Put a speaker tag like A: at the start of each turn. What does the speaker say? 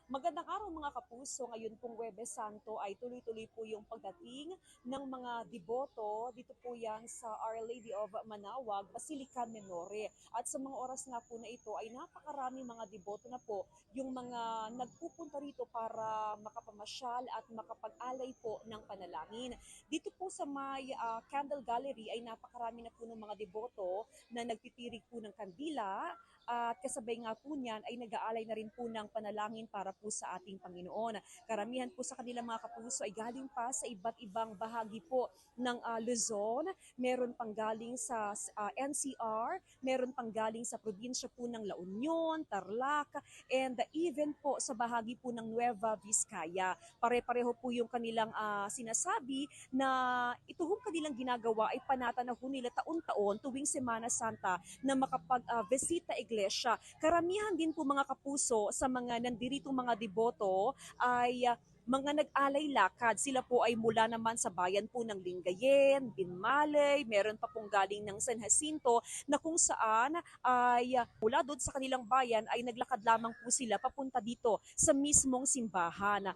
A: Magandang araw mga kapuso. Ngayon pong Huwebes Santo ay tuloy-tuloy po yung pagdating ng mga deboto. Dito po yan sa Our Lady of Manawag, Basilica Menore. At sa mga oras nga po na ito ay napakarami mga deboto na po yung mga nagpupunta rito para makapamasyal at makapag-alay po ng panalangin. Dito po sa may Candle Gallery ay napakarami na po ng mga deboto na nagtitirig po ng kandila at kasabay nga po niyan ay nag-aalay na rin po ng panalangin para po sa ating Panginoon. Karamihan po sa kanilang mga kapuso ay galing pa sa iba't ibang bahagi po ng Luzon, meron pang galing sa NCR, meron pang galing sa probinsya po ng La Union, Tarlac, and even po sa bahagi po ng Nueva Vizcaya. Pare-pareho po yung kanilang sinasabi na ito hong kanilang ginagawa ay panatanaw nila taon-taon tuwing Semana Santa na makapag-visita iglesia. Karamihan din po mga kapuso sa mga nandiritong mga deboto ay mga nag-alay lakad. Sila po ay mula naman sa bayan po ng Lingayen, Binmalay, meron pa pong galing ng San Jacinto na kung saan ay mula doon sa kanilang bayan ay naglakad lamang po sila papunta dito sa mismong simbahan.